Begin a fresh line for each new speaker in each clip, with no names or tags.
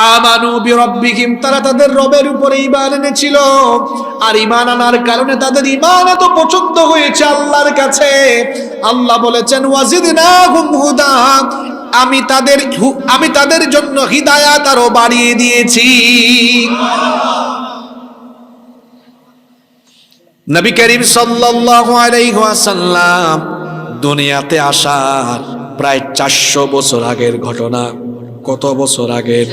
আমানু বিরাব্বিহিম, তারা তাদের রবের উপরে ঈমান এনেছিল। আর ঈমান আনার কারণে তাদের ঈমান এত পছন্দ হয়েছে আল্লাহর কাছে, আল্লাহ বলেছেন ওয়াজিদনাহুম হুদা, আমি তাদের জন্য হিদায়াত আরো বাড়িয়ে দিয়েছি। নবী করিম সাল্লাল্লাহু আলাইহি ওয়াসাল্লাম দুনিয়াতে আসার প্রায় 400 বছর আগের ঘটনা। কত বছর আগের?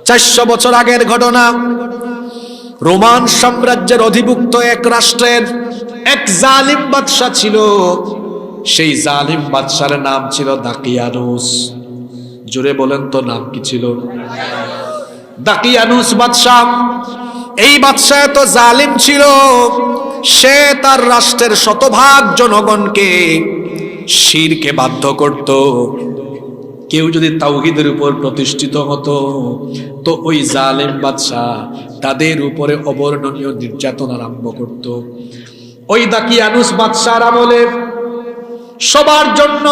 400 বছর আগের ঘটনা। রোমান সাম্রাজ্যের অধিভুক্ত এক রাষ্ট্রের এক জালিম বাদশা ছিল। সেই জালিম বাদশার নাম ছিল দাকিয়ানুস। জোরে বলেন তো, নাম কি ছিল? দাকিয়ানুস বাদশা। এই বাদশা এত জালিম ছিল, সে তার রাষ্ট্রের শতভাগ জনগণকে শিরকে বাধ্য করত। কেউ যদি তাওহীদের উপর প্রতিষ্ঠিত হতো তো ওই জালেম বাদশা তাদের উপরে অবর্ণনীয় নির্যাতন আরম্ভ করত। ওই দাকিয়ানুস বাদশার আমলে সবার জন্য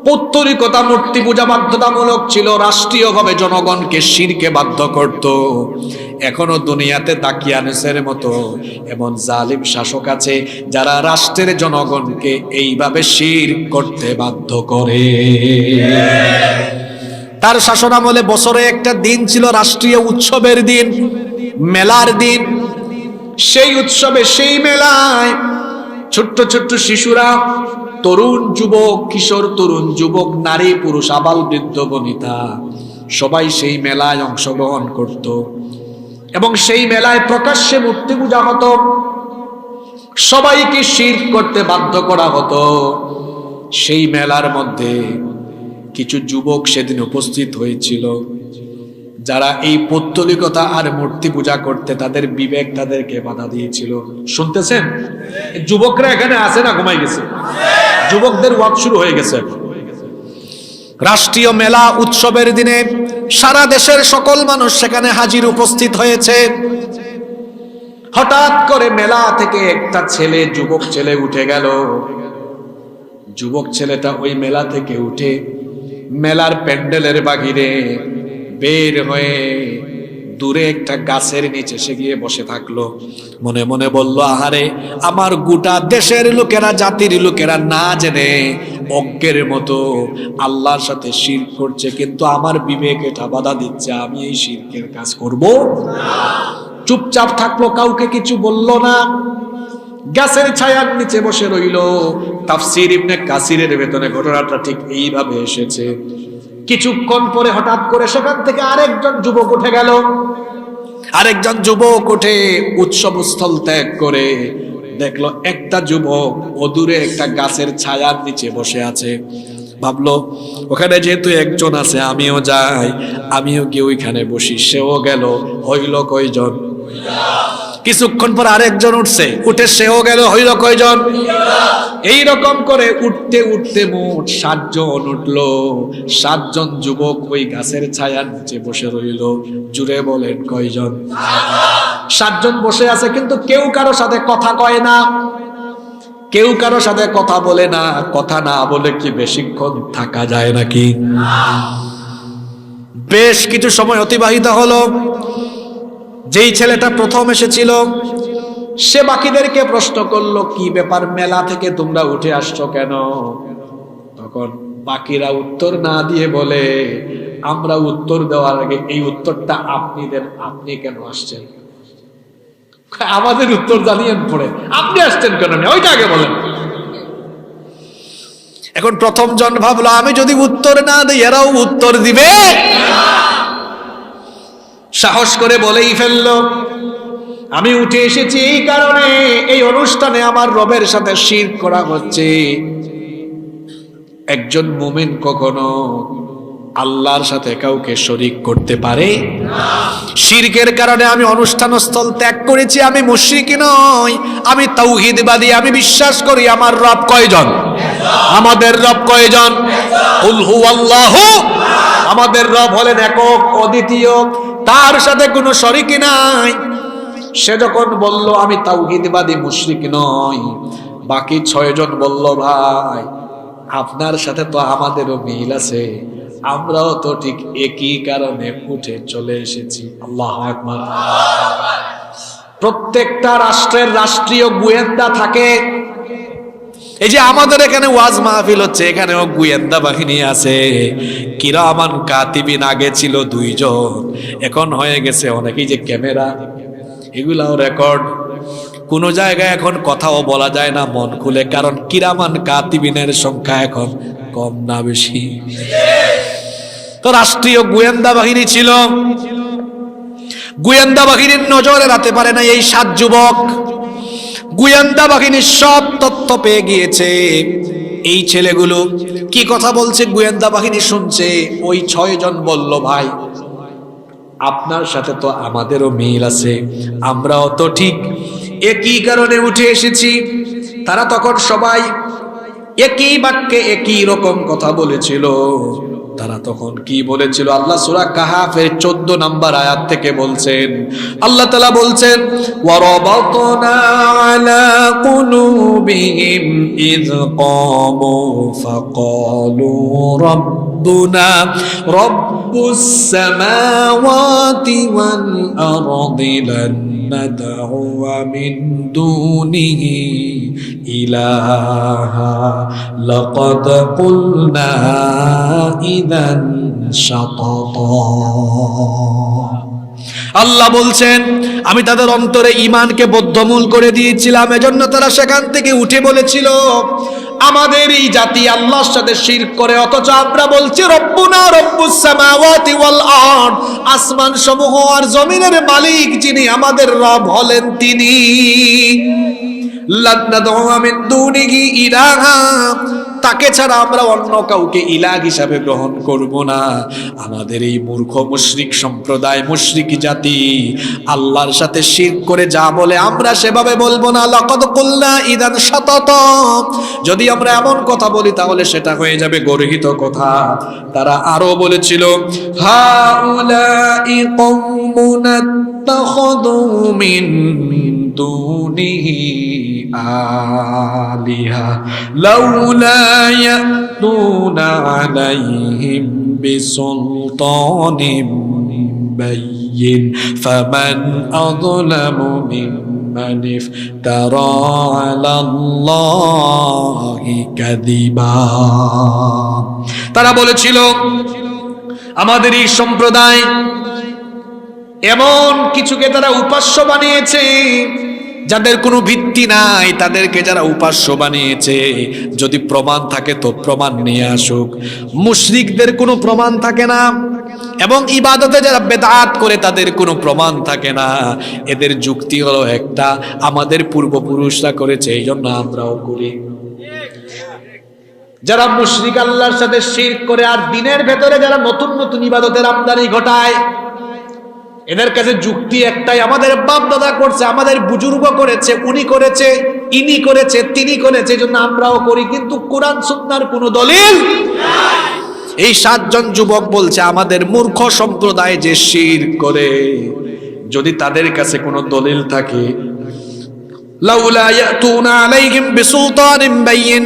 পৌত্তলিকতা, মূর্তি পূজা বাধ্যতামূলক ছিল। রাষ্ট্রীয়ভাবে জনগণকে শিরকে বাধ্য করত। এখনো দুনিয়াতে দাকিয়ানুসের মতো এমন জালিম শাসক আছে যারা রাষ্ট্রের জনগণকে এইভাবে শিরক করতে বাধ্য করে। তার শাসনামলে বছরে একটা দিন ছিল রাষ্ট্রীয় উৎসবের দিন, মেলার দিন। সেই উৎসবে, সেই মেলায় ছোট্ট ছোট্ট শিশুরা, তরুণ যুবক, কিশোর তরুণ যুবক, নারী পুরুষ, আবাল বৃদ্ধ বনিতা সবাই সেই মেলায় অংশগ্রহণ করত। এবং সেই মেলায় প্রকাশ্যে মূর্তি পূজা হতো, সবাইকে শিরক করতে বাধ্য করা হতো। সেই মেলার মধ্যে কিছু যুবক সেদিন উপস্থিত হয়েছিল যারা এই পৌত্তলিকতা আর মূর্তি পূজা করতে তাদের বিবেক তাদেরকে বাধা দিয়েছিল। শুনতেছেন? যুবকরা এখানে আছে না ঘুমাই গেছে? যুবকদের ওয়াজ শুরু হয়ে গেছে। রাষ্ট্রীয় মেলা উৎসবের দিনে সারা দেশের সকল মানুষ সেখানে হাজির, উপস্থিত হয়েছে। হঠাৎ করে মেলা থেকে একটা ছেলে, যুবক ছেলে উঠে গেল। যুবক ছেলেটা ওই মেলা থেকে উঠে মেলার প্যান্ডেলের বাহিরে বের হয়ে দূরে একটা গাছের নিচে সে গিয়ে বসে থাকলো। মনে মনে বলল, আহারে, আমার গোটা দেশের লোকেরা, জাতির লোকেরা না জেনে অজ্ঞের মতো আল্লাহর সাথে শিরক করছে, কিন্তু আমার বিবেক এটা বাধা দিচ্ছে, আমি এই শিরকের কাজ করব না। চুপচাপ থাকলো, কাউকে কিছু বলল না। গাছের ছায়ার নিচে বসে রইল। তাফসীর ইবনে কাসিরের ভেতরে ঘটনাটা ঠিক এইভাবে এসেছে। কিছুক্ষণ পরে হঠাৎ করে সেখান থেকে আরেকজন যুবক উঠে গেল। আরেকজন যুবক উঠে উৎসবস্থল ত্যাগ করে দেখলো একটা যুবক অদূরে একটা গাছের ছায়ার নিচে বসে আছে। ভাবলো, ওখানে যেহেতু একজন আছে, আমিও যাই, আমিও গিয়ে ওইখানে বসি। সেও গেল। হইল কয়জন? কিছুক্ষণ পর আরেকজন উঠছে, উঠে সেও গেল। হইল কয়জন? এইরকম করে উঠতে উঠতে মোট 7 জন উঠলো। 7 জন যুবক ওই গাছের ছায়ার নিচে বসে রইল। জুড়ে বলেন কয়জন? 7 জন বসে আছে, কিন্তু কেউ কারো সাথে কথা কয় না, কেউ কারো সাথে কথা বলে না। কথা না বলে কি বেশিক্ষণ থাকা যায় নাকি? বেশ কিছু সময় অতিবাহিত হলো। যেই ছেলেটা প্রথম এসেছিল সে বাকিদেরকে প্রশ্ন করলো, কি ব্যাপার, মেলা থেকে তোমরা উঠে আসছো কেন? তখন বাকিরা উত্তর না দিয়ে বলে, আমরা উত্তর দেওয়ার আগে এই উত্তরটা আপনি দেন, আপনি কেন আসছেন? আমাদের উত্তর জানিয়েন পড়ে, আপনি আসছেন কেন? ওইটা আগে বলেন। এখন প্রথম জন ভাবলো, আমি যদি উত্তর না দিই এরাও উত্তর দিবে। সাহস করে বলেই ফেললো, আমি উঠে এসেছি এই কারণে, এই অনুষ্ঠানে আমার রবের সাথে শিরক করা হচ্ছে। একজন মুমিন কখনো আল্লাহর সাথে কাউকে শরীক করতে পারে না। শিরকের কারণে আমি অনুষ্ঠানস্থল ত্যাগ করেছি। আমি মুশরিক নই, আমি তাওহীদবাদী। আমি বিশ্বাস করি আমার রব কয়জন? আমাদের রব কয়জন? কুল হুয়াল্লাহু। আমাদের রব হলেন একক, অদ্বিতীয়, তার সাথে কোনো শরীক নাই। সে যখন বলল আমি তাওহীদবাদী, মুশরিক নই, বাকি 6 জন বলল, ভাই আপনার সাথে তো আমাদেরও মিল আছে, আমরাও তো ঠিক একই কারণে উঠে চলে এসেছি। আল্লাহু আকবার। প্রত্যেকটা রাষ্ট্রের রাষ্ট্রীয় গোয়েন্দা থাকে। এই যে আমাদের এখানে ওয়াজ মাহফিল হচ্ছে, এখানেও গোয়েন্দা বাহিনী আছে। কিরামান কাতিবিন আগে ছিল 2 জন, এখন হয়ে গেছে অনেকেই যে ক্যামেরা, এগুলাও রেকর্ড। কোন জায়গায় এখন কথাও বলা যায় না মন খুলে, কারণ কিরামান কাতিবিনের সংখ্যা এখন কম না বেশি। তো রাষ্ট্রীয় গোয়েন্দা বাহিনী ছিল। গোয়েন্দা বাহিনীর নজরে রাখতে পারে না এই 7 যুবক। গোয়েন্দা বাহিনীর সব তথ্য পেয়ে গিয়েছে। এই ছেলেগুলো কি কথা বলছে গোয়েন্দা বাহিনী শুনছে। ওই 6 জন বলল, ভাই আপনার সাথে তো আমাদেরও মিল আছে, আমরাও তো ঠিক একই কারণে উঠে এসেছি। তারা তখন সবাই একই বাক্যে একই রকম কথা বলেছিল। তারা তখন কি বলেছিল? আল্লাহ সূরা কাহাফের 14 নম্বর আয়াত থেকে বলছেন, আল্লাহ তাআলা বলছেন, ওয়ারাবাতনা আলা কুলুবিহিম ইয ক্বামু ফাকালু রাব্বুনা রাব্বুস সামাওয়াতি ওয়াল আরদি লান নাদউ মিন দুনিহি ইলাহা লাকাদ কুলনা ইদান শাতাতা। আল্লাহ বলছেন, আমি তাদের অন্তরে ঈমানকে বদ্ধমূল করে দিয়েছিলাম, এজন্য তারা সেখান থেকে উঠে বলেছিল, আমাদের এই জাতি আল্লাহর সাথে শিরক করে, অথচ আমরা বলছি রব্বুনা রব্বুস সামাওয়াতি ওয়াল আরদ, আসমান সমূহ আর জমিনের মালিক যিনি আমাদের রব হলেন তিনি। লান নাদউ মিন দুনিহি ইলাহা, তাকে ছাড়া আমরা অন্য কাউকে ইলাহ হিসাবে গ্রহণ করব না। আমাদের এই মূর্খ মুশরিক সম্প্রদায়, মুশরিক জাতি আল্লাহর সাথে শিরক করে যা বলে আমরা সেভাবে বলবো না। লাকাদ কুলনা ইদান শাতাতা, যদি আমরা এমন কথা বলি তাহলে সেটা হয়ে যাবে গর্হিত কথা। তারা আরো বলেছিল, হাউলাই কওমুন ইত্তাখাযু মিন দুনিহি আলিহা লাউলা ইয়াতুনা আলাইহিম বিসুলতানিন বাইয়িন ফামান আযলামু মিম্মান ইফতারা আলাল্লাহি কাযিবা। তারা বলেছিল, আমাদের এই সম্প্রদায় এমন কিছুকে তারা উপাস্য বানিয়েছে যাদের কোনো ভিত্তি নাই, তাদেরকে যারা উপাস্য বানিয়েছে, যদি প্রমাণ থাকে তো প্রমাণ নিয়ে আসুক। মুশরিকদের কোনো প্রমাণ থাকে না, এবং ইবাদতে যারা বেদাত করে তাদের কোনো প্রমাণ থাকে না। এদের যুক্তি হলো একটা, আমাদের পূর্বপুরুষরা করেছে এই জন্য আমরাও করি। যারা মুশরিক আল্লাহর সাথে শিরক করে আর দিনের ভেতরে যারা নতুন নতুন ইবাদতের আমদানি ঘটায়, এদের কাছে যুক্তি একটাই, আমাদের বাপ দাদা করছে, আমাদের বুজুর্গ করেছে, উনি করেছে, ইনি করেছে, তিনি করেছে, এজন্য আমরাও করি, কিন্তু কোরআন সুন্নাহর কোনো দলিল নাই। এই 7 জন যুবক বলছে, আমাদের মূর্খ সম্প্রদায় যে শিরক করে, যদি তাদের কাছে কোনো দলিল থাকে, লাউলা ইয়াতুনা আলাইহিম বিসুলতানিন বাইয়িন,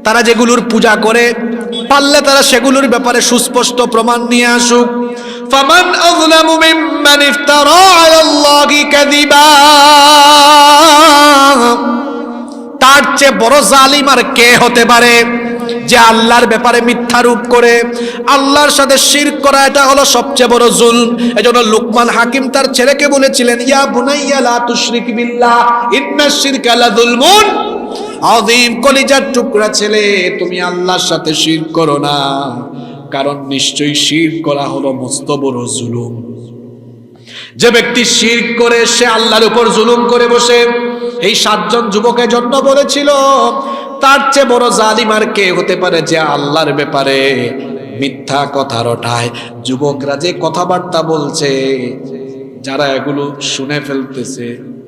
তারা যেগুলোর পূজা করে, পারলে তারা সেগুলোর ব্যাপারে সুস্পষ্ট প্রমাণ নিয়ে আসুক। ফামান আযলামু মিম্মান ইফতারা আলাল্লাহি কাযিবা, তার চেয়ে বড় জালিম আর কে হতে পারে যে আল্লাহর ব্যাপারে মিথ্যারোপ করে। আল্লাহর সাথে শিরক করা এটা হলো সবচেয়ে বড় জুলম। এজন্য লুকমান হাকিম তার ছেলেকে বলেছিলেন, ইয়া বুনাইয়া লা তুশরিক বিল্লাহ ইন্নাশ শিরকা লাযুলমুন আযীম। কলিজার টুকরা ছেলে, তুমি আল্লাহর সাথে শিরক করো না, কারণ নিশ্চয়ই শিরক করা হলো মস্ত বড় জুলুম। যে ব্যক্তি শিরক করে সে আল্লাহর উপর জুলুম করে বসে। এই 7 জন যুবকের জন্য বলেছিল, তার চেয়ে বড় জালিম আর কে হতে পারে যে আল্লাহর ব্যাপারে মিথ্যা কথা রটায়। যুবকরা যে কথাবার্তা বলছে, যারা এগুলো শুনে ফেলতেছে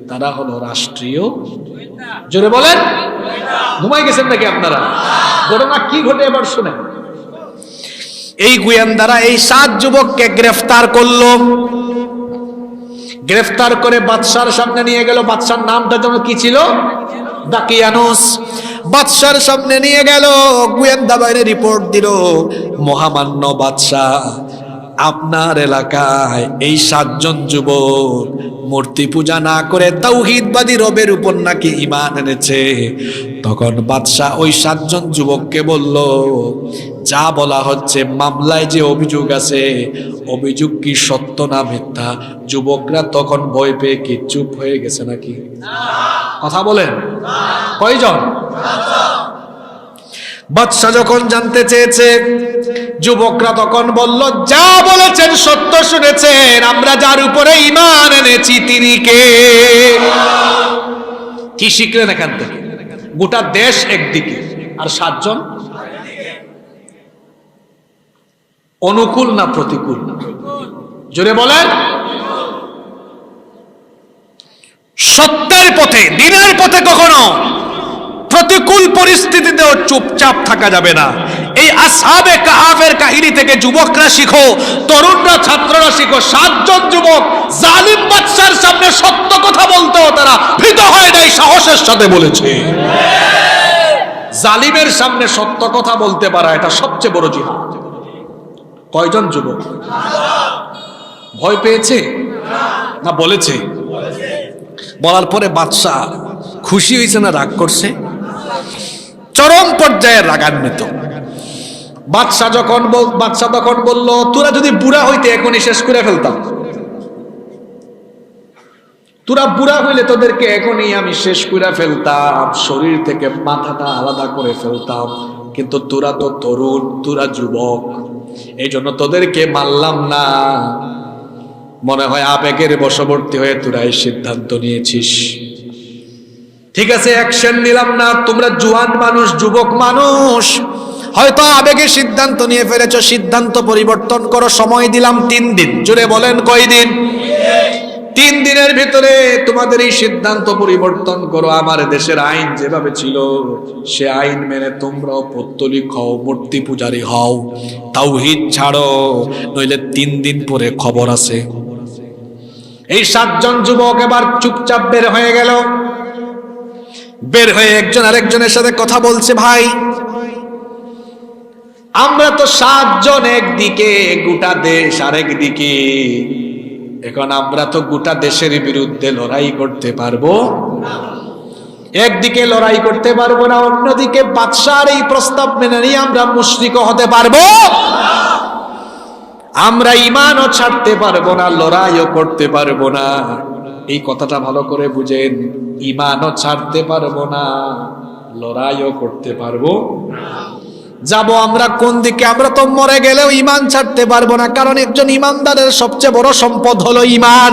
তারা হলো রাষ্ট্রীয়, জোরে বলেন, ঘুমাই গেছেন নাকি আপনারা? ঘটনা কি ঘটে এবার শুনেন। এই গোয়েন্দারা এই 7 যুবককে গ্রেফতার করলো। গ্রেফতার করে বাদশার সামনে নিয়ে গেল। বাদশার নামটা যেন কি ছিল? দাকিয়ানুস। বাদশার সামনে নিয়ে গেল। গোয়েন্দা বাহিনী রিপোর্ট দিল, মহামান্য বাদশাহ, আপনার এলাকায় এই 7 জন যুবক মূর্তি পূজা না করে তাওহীদবাদী রবের উপর নাকি ঈমান এনেছে। তখন বাদশাহ ওই 7 জন যুবককে বলল, যা বলা হচ্ছে মামলায় যে অভিযোগ আছে, অভিযোগ কি সত্য না মিথ্যা? যুবকরা তখন ভয় পেয়ে কি চুপ হয়ে গেছে নাকি? কথা বলেন, কয়জন? বাদশা যখন জানতে চেয়েছে, যুবকরা তখন বলল, যা বলেছেন সত্য শুনেছেন, আমরা যার উপরে ঈমান এনেছি তিনি কে? কি শিখলেন এখান থেকে? গোটা দেশ একদিকে আর 7 জন অনুকূল না প্রতিকূল? জোরে বলেন। সত্যের পথে, দিনের পথে কখনো প্রতিকূল পরিস্থিতিতেও চুপচাপ থাকা যাবে না। এই আসহাবে কাহাফের কাহিনী থেকে যুবকরা শিখো, তরুণরা, ছাত্ররা শিখো। 7 জন যুবক জালিম বাদশার সামনে সত্য কথা বলতেও তারা ভীত হয় নাই, সাহসের সাথে বলেছে। জালিমের সামনে সত্য কথা বলতে পারা, এটা সবচেয়ে বড় জিহাদ। কয়জন যুবক? ভয় পেয়েছে না বলেছে? বলার পরে বাদশা খুশি হয়েছে না রাগ করছে? চরম পর্যায়ে রাগান্বিত। বাদশা তখন বলল, তোরা যদি বুড়া হইতে এখনই শেষ করে ফেলতাম। তোরা বুড়া হইলে তোদেরকে এখনই আমি শেষ করে ফেলতাম, শরীর থেকে মাথাটা আলাদা করে ফেলতাম। কিন্তু তোরা তো তরুণ, তোরা যুবক, এই জন্য তোদেরকে মারলাম না। মনে হয় আবেগের বশবর্তী হয়ে তোরা এই সিদ্ধান্ত নিয়েছিস। ঠিক আছে, অ্যাকশন নিলাম না। তোমরা জোয়ান মানুষ, যুবক মানুষ, হয়তো আবেগে সিদ্ধান্ত নিয়ে ফেলেছ, সিদ্ধান্ত পরিবর্তন করো। সময় দিলাম 3 দিন। জুড়ে বলেন, কয়দিন? 3 দিনের ভিতরে তোমাদের এই সিদ্ধান্ত পরিবর্তন করো। আমার দেশের আইন যেভাবে ছিল সে আইন মেনে তোমরাও পৌত্তলিক হও, মূর্তি পূজারী হও, তাওহীদ ছাড়ো, নইলে 3 দিন পরে খবর আছে। এই 7 জন যুবক এবার চুপচাপ বের হয়ে গেল। বের হয়ে একজন আরেকজনের সাথে কথা বলছে, ভাই আমরা তো 7 জন একদিকে, গোটা দেশ আরেকদিকে। এখন আমরা তো গোটা দেশের বিরুদ্ধে লড়াই করতে পারবো না। একদিকে লড়াই করতে পারবো না, অন্যদিকে বাদশার এই প্রস্তাব মেনে নিয়ে আমরা মুশরিক হতে পারবো না। আমরা ঈমানও ছাড়তে পারবো না, লড়াইও করতে পারবো না। এই কথাটা ভালো করে বুঝেন, ঈমানও ছাড়তে পারবো না, লড়াইও করতে পারবো না। যাব আমরা কোন দিকে? আমরা তো মরে গেলেও ঈমান ছাড়তে পারবো না, কারণ একজন ঈমানদারের সবচেয়ে বড় সম্পদ হলো ঈমান।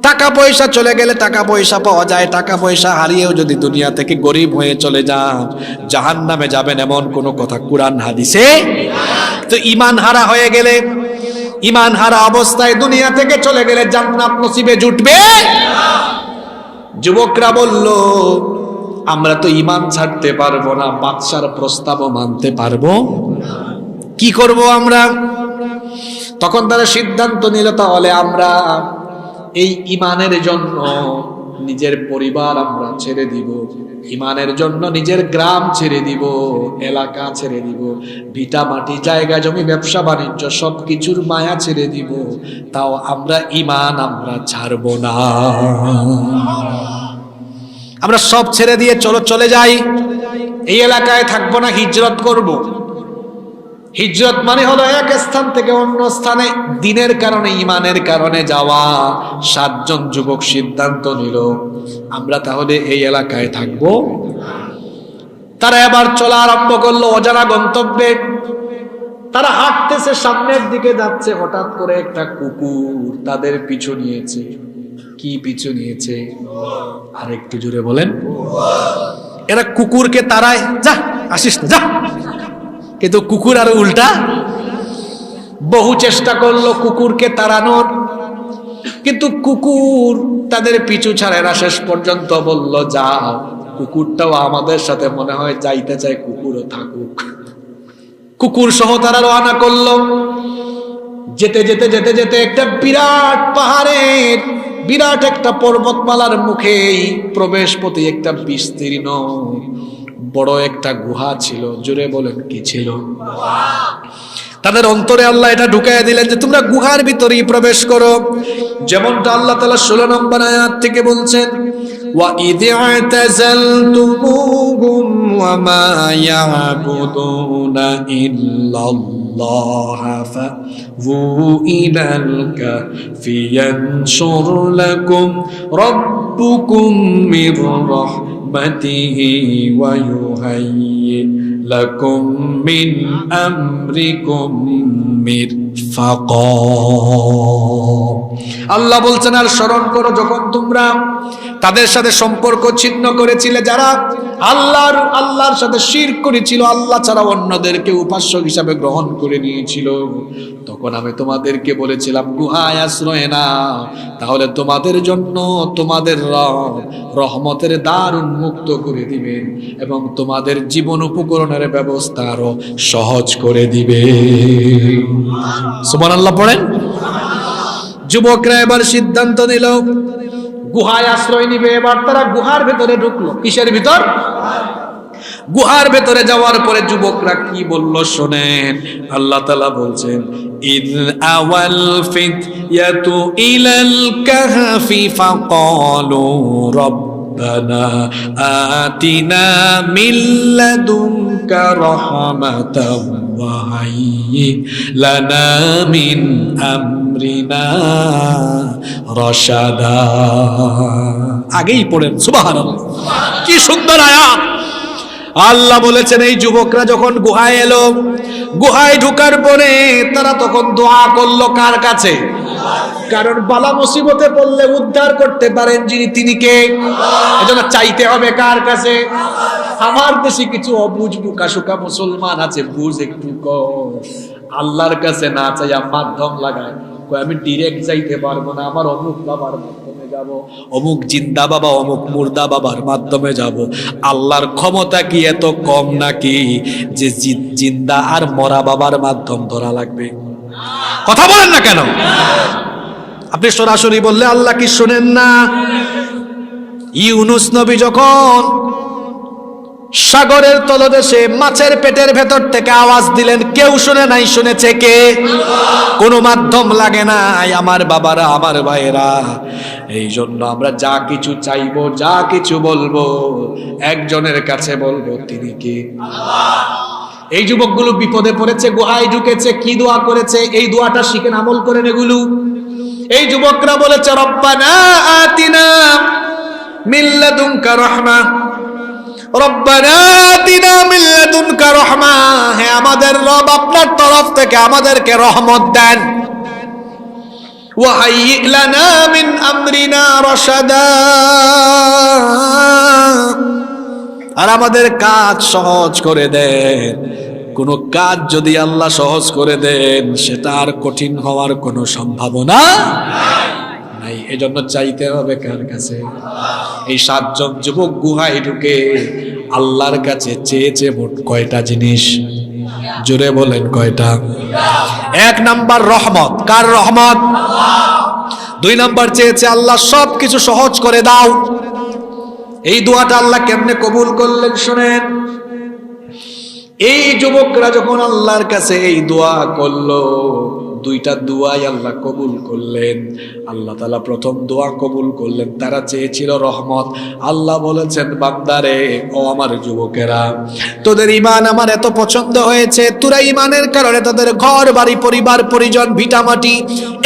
টাকা পয়সা চলে গেলে টাকা পয়সা পাওয়া যায়, টাকা পয়সা হারিয়েও যদি দুনিয়া থেকে গরিব হয়ে চলে যান, জাহান্নামে যাবেন এমন কোনো কথা কুরআন হাদিসে। তো ঈমান হারা হয়ে গেলে, ঈমান হারা অবস্থায় দুনিয়া থেকে চলে গেলে জান্নাত নসিবে জুটবে? যুবকরা বলল, আমরা তো ঈমান ছাড়তে পারবো না, বাদশার প্রস্তাবও মানতে পারবো না, কি করব আমরা? তখন তারা সিদ্ধান্ত নিল, তাহলে আমরা এই ঈমানের জন্য নিজের পরিবার আমরা ছেড়ে দিব, ঈমানের জন্য নিজের গ্রাম ছেড়ে দিব, এলাকা ছেড়ে দিব, ভিটা মাটি, জায়গা জমি, ব্যবসা বাণিজ্য সবকিছুর মায়া ছেড়ে দিব, তাও আমরা ঈমান আমরা ছাড়বো না। আমরা সব ছেড়ে দিয়ে চলে যাই, এই এলাকায় থাকবো না, হিজরত করব। হিজরত মানে হলো এক স্থান থেকে অন্য স্থানে দ্বীনের কারণে, ঈমানের কারণে যাওয়া। 7 জন যুবক সিদ্ধান্ত নিল, আমরা তাহলে এই এলাকায় থাকবো। তারা এবার চলা আরম্ভ করলো অজানা গন্তব্যে। তারা হাঁটতেছে, সামনের দিকে যাচ্ছে, হঠাৎ করে একটা কুকুর তাদের পিছু নিয়েছে। কি পিছু নিয়েছে? আর একটু জোরে বলেন। এরা কুকুরকে তাড়ায়, যা আসিস না, যা। কিন্তু কুকুর আর উল্টা, বহু চেষ্টা করলো কুকুরকে তাড়ানোর, কিন্তু কুকুর তাদের পিছু ছাড়ে না। শেষ পর্যন্ত বলল, যাও। কুকুরটাও আমাদের সাথে মনে হয় যাইতে চায়, কুকুরও থাকুক। কুকুর সহ তারা রওনা করলো। যেতে যেতে যেতে যেতে একটা বিরাট পাহাড়ের বিরাট একটা পর্বতমালার মুখেই প্রবেশপথে একটা বিস্তীর্ণ বড় একটা গুহা ছিল। জোরে বলেন কি ছিল? তাদের অন্তরে আল্লাহ এটা ঢুকাইয়া দিলেন যে তোমরা গুহার ভিতরেই প্রবেশ করো। যেমনটা আল্লাহ তাআলা 16 নম্বর আয়াত থেকে বলছেন, ওয়া ইয আ'তাযালতুমুহুম ওয়া মা ইয়াবুদুনা ইল্লাল্লাহ ফা'বু ইলাল কাফি ইয়ানশুর লাকুম রাব্বুকুম মির রাহমাতিহি ওয়া ইউহাইয়্যি লাকুম মিন আমরিকুম মিরফাকা। আল্লাহ বলছেন, আর স্মরণ করো যখন তোমরা তাদের সাথে সম্পর্ক ছিন্ন করেছিলে, যারা আল্লাহর সাথে শিরক করেছিল, আল্লাহ ছাড়া অন্যদেরকে উপাস্য হিসাবে গ্রহণ করে নিয়েছিল, তখন আমি তোমাদেরকে বলেছিলাম গুহায় আশ্রয় নাও, তাহলে তোমাদের জন্য তোমাদের রব রহমতের দ্বার উন্মুক্ত করে দিবেন এবং তোমাদের জীবন উপকরণের ব্যবস্থা আরো সহজ করে দিবে। সুবহানাল্লাহ পড়েন। যুবকরা এবার সিদ্ধান্ত নিল গুহায় আশ্রয় নিবে। এবার তারা গুহার ভেতরে ঢুকলো। কিসের ভিতর? গুহার ভেতরে যাওয়ার পরে যুবকরা কি বলল শোনেন। আল্লাহ তাআলা বলছেন, ইয আওয়াল ফিতয়াতু ইলাল কাহফি ফাকালু রব্বানা আতিনা মিন লাদুনকা রাহমাতাও ওয়া হায়্যি লানা মিন আমরিনা রাশাদা। আগেই পড়েন সুবহানাল্লাহ। কি সুন্দর আয়াত। আল্লাহ বলেছেন এই যুবকরা যখন গুহায় এলো, গুহায় ঢোকার পরে তারা তখন দোয়া করলো কার কাছে? কারণ বালা মুসিবতে পড়লে উদ্ধার করতে পারেন যিনি, তিনি কে? এজন্য চাইতে হবে কার কাছে? আমার দেশে কিছু অবুঝ বুকাশুকা মুসলমান আছে, বুঝ একটু কম, আল্লাহর কাছে না চাইয়া মাধ্যম লাগায়, আমি ডিরেক্ট যাইতে পারবো না, আমার অমুক বাবার মাধ্যমে যাব, অমুক জিন্দা বাবা অমুক মুর্দা বাবার মাধ্যমে যাব। আল্লাহর ক্ষমতা কি এত কম নাকি যে জিন্দা আর মরা বাবার মাধ্যম ধরা লাগবে? কথা বলেন না কেন? আপনি সরাসরি বললে আল্লাহ কি শুনেন না? ইউনুস নবী যখন সাগরের তলদেশে মাছের পেটের ভেতর থেকে আওয়াজ দিলেন, কেউ শুনে নাই, শুনেছে কে? কোনো মাধ্যম লাগে নাই। আমার বাবারা, আমার ভাইয়েরা, এই জন্য আমরা যা কিছু চাইবো, যা কিছু বলবো, একজনের কাছে বলবো, তিনি কে? এই যুবকগুলো বিপদে পড়েছে, গুহায় ঢুকেছে, কি দোয়া করেছে? এই দোয়াটা শিখেন, আমল করেন এগুলো। এই যুবকরা বলেছে রব্বানা আতিনা মিন লাদুনকা রাহমা, রব্বানা আতিনা মিন লাদুনকা রাহমা, হে আমাদের রব আপনার তরফ থেকে আমাদেরকে রহমত দেন। ওয়া হায়্যি লানা মিন আমরিনা রাশাদা, আর আমাদের কাজ সহজ করে দেন। কোন কাজ যদি আল্লাহ সহজ করে দেন, সেটা আর কঠিন হওয়ার কোনো সম্ভাবনা নাই। এজন্য চাইতে হবে কার কাছে? এই 7 জন যুবক গুহায় ঢুকে আল্লাহর কাছে চেয়েছে মোট কয়টা জিনিস? জোরে বলেন কয়টা? 1 নাম্বার রহমত। কার রহমত? 2 নাম্বার চেয়েছে আল্লাহ সবকিছু সহজ করে দাও। এই দোয়াটা আল্লাহ কেমনে কবুল করলেন শুনেন। এই যুবকরা যখন আল্লাহর কাছে এই দোয়া করলো, 2টা দোয়াই আল্লাহ কবুল করলেন। আল্লাহ তাআলা প্রথম দোয়া কবুল করলেন, তারা চেয়েছিল রহমত। আল্লাহ বলেছেন, বান্দারে, ও আমার যুবকেরা, তোদের ঈমান আমার এত পছন্দ হয়েছে, তোরা ঈমানের কারণে তাদের ঘর বাড়ি পরিবার পরিজন ভিটামাটি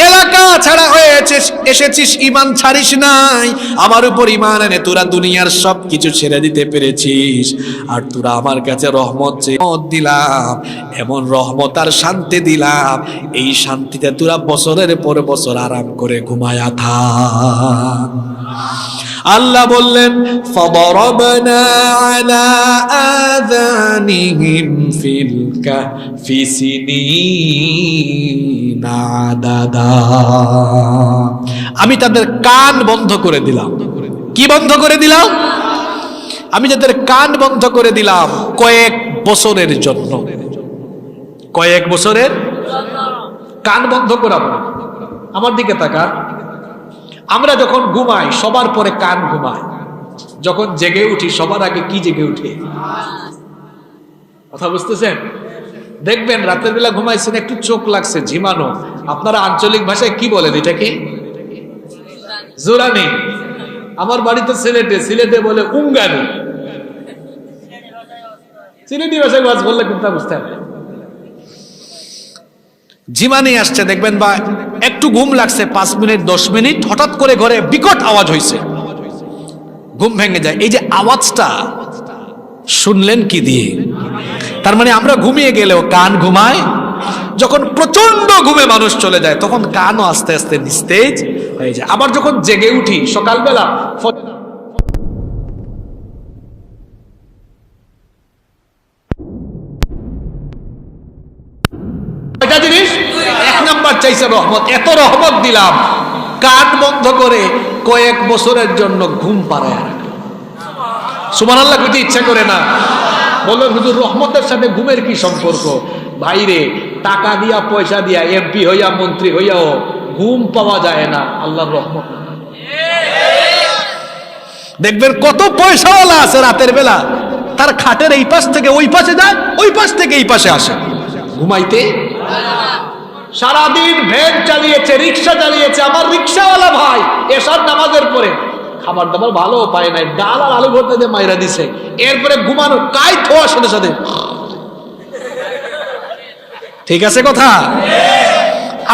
এলাকা ছাড়া হয়েছে, এসেছিস, ঈমান ছাড়িস নাই। আমার উপর ঈমান এনে তোরা দুনিয়ার সব কিছু ছেড়ে দিতে পেরেছিস, আর তোরা আমার কাছে রহমত চেয়ে দিলাম, এমন রহমত আর শান্তি দিলাম, এই শান্তিতে তোরা বছরের পর বছর আরাম করে ঘুমায়া থাক। আল্লাহ বললেন, ফাদরাবনা আলা আযানিহিম ফিল কাহফি সিনিনা আদাদা, আমি তাদের কান বন্ধ করে দিলাম। কি বন্ধ করে দিলাম? আমি তাদের কান বন্ধ করে দিলাম কয়েক বছরের জন্য। কয়েক বছরের কান বন্ধ করাবো। আমার দিকে তাকান। আমরা যখন ঘুমাই সবার পরে কান ঘুমায়, যখন জেগে উঠি সবার আগে কি জেগে উঠে? কথা বুঝতেছেন? দেখবেন রাতের বেলা ঘুমাইছেন, একটু চোখ লাগছে, ঝিমানো, আপনারা আঞ্চলিক ভাষায় কি বলেন এটাকে? জোরানি। আমার বাড়িতে সিলেটে, সিলেটে বলে উঙ্গানি। সিলেটি ভাষায় ওয়াজ বললে কিন্তু বুঝতে হবে। ঝিমানি আসছে দেখবেন, বা একটু ঘুম লাগছে 5 মিনিট 10 মিনিট, হঠাৎ করে ঘরে বিকট আওয়াজ হয়েছে, ঘুম ভেঙে যায়। এই যে আওয়াজটা শুনলেন কি দিয়ে? তার মানে আমরা ঘুমিয়ে গেলেও কান ঘুমায়। যখন প্রচন্ড ঘুমে মানুষ চলে যায় তখন কানও আস্তে আস্তে নিস্তেজ হয়ে যায়। আবার যখন জেগে উঠি সকালবেলা, এটা জিনিস 1 নাম্বার চাইছে রহমত। এত রহমত দিলাম, কান বন্ধ করে কয়েক বছরের জন্য ঘুম পাড়ায় রাখলাম। সুবহানাল্লাহ কইতে ইচ্ছা করে না? বললেন হুজুর রহমতের সাথে ঘুমের কি সম্পর্ক? ভাইরে, টাকা দিয়া পয়সা দিয়া এমপি হইয়া মন্ত্রী হইয়াও ঘুম পাওয়া যায় না আল্লাহর রহমত। দেখবেন কত পয়সাওয়ালা আছে রাতের বেলা তার খাটের এই পাশ থেকে ওই পাশে যায়, ওই পাশ থেকে এই পাশে আসে ঘুমাইতে। সারাদিন ভ্যান চালিয়েছে, রিক্সা চালিয়েছে, আমার রিক্সাওয়ালা ভাই এশার নামাজের পরে খাবার দাবার ভালো পায় নাই, ডাল আর আলু ভর্তা দিয়ে মাইরা দিছে, এরপরে ঘুমানো কাই থোয়ার সাথে সাথে। ঠিক আছে কথা?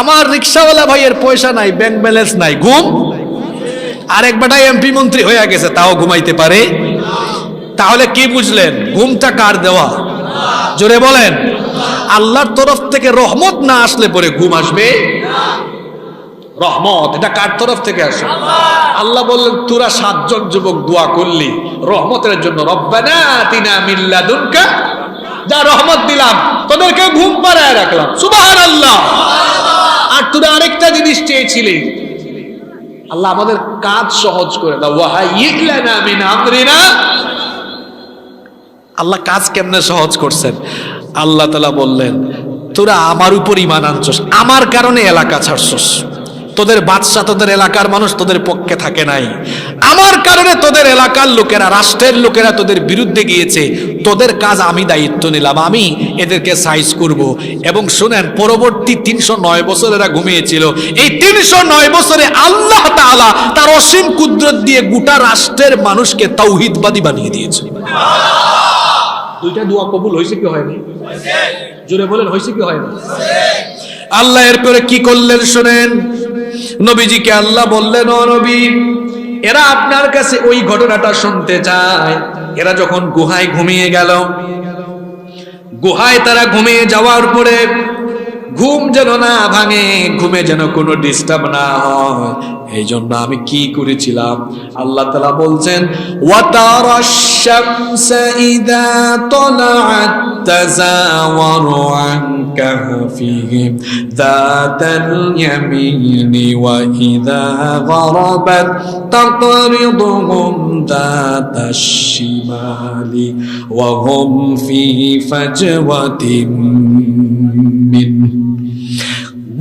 আমার রিক্সাওয়ালা ভাইয়ের পয়সা নাই, ব্যাংক ব্যালেন্স নাই, ঘুম। আরেক বেটাই এমপি মন্ত্রী হয়ে গেছে, তাও ঘুমাইতে পারে। তাহলে কি বুঝলেন? ঘুমটা কার দেওয়া? জোরে বলেন। আল্লাহর তরফ থেকে রহমত না আসলে পরে ঘুম আসবে? রহমত এটা কার তরফ থেকে আসে? আল্লাহ বললেন তোরা 7 জন যুবক দোয়া করলি রহমতের জন্য, রব্বানা আতিনা মিন লাদুনকা, যা রহমত দিলাম তোদেরকে ঘুম পাড়ায় রাখলাম। সুবহানাল্লাহ। আর তোরা আরেকটা জিনিস চেয়েছিলি, আল্লাহ আমাদের কাজ সহজ করে দাও, ওয়াহাইয়্ লানা মিন আমরিনা। আল্লাহ কাজ কেমনে সহজ করছেন? আল্লাহ তাআলা বললেন তোরা আমার উপর ঈমান আনছস, আমার কারণে এলাকা ছাড়ছস, তোদের বাদশা তোদের এলাকার মানুষ তোদের পক্ষে থাকে নাই, আমার কারণে তোদের এলাকার লোকেরা, রাষ্ট্রের লোকেরা তোদের বিরুদ্ধে গিয়েছে, তোদের কাজ আমি দায়িত্ব নিলাম, আমি এদেরকে সাইজ করব। এবং শুনেন, পরবর্তী 309 বছর এরা ঘুমিয়েছিল, এই 309 বছরে আল্লাহ তাআলা তার অসীম কুদরত দিয়ে গোটা রাষ্ট্রের মানুষকে তাওহীদবাদী বানিয়ে দিয়েছে। দুইটা দোয়া কবুল হয়েছে কি হয়নি? জোরে বলেন, হয়েছে কি হয়নি? আল্লাহ এরপরে কি করলেন শুনেন। নবীজিকে আল্লাহ বললেন, ও নবী, এরা আপনার কাছে ওই ঘটনাটা শুনতে চায়। এরা যখন গুহায় ঘুমিয়ে গেল, গুহায় তারা ঘুমিয়ে যাওয়ার পরে ঘুম যেন না ভাঙে, ঘুমে যেন কোনো ডিস্টার্ব না হয়, এই জন্য আমি কি করেছিলাম? আল্লাহ তাআলা বলছেন, ওয়াতারাশ শামসা ইযা তালাআত তাযাওয়ারু আন কাহফিহিম যাতাল ইয়ামিনি ওয়া ইযা গরাবাত তাকরিদুহুম যাতাশ শিমালি ওয়া হুম ফি ফাজওয়াতিন মিন।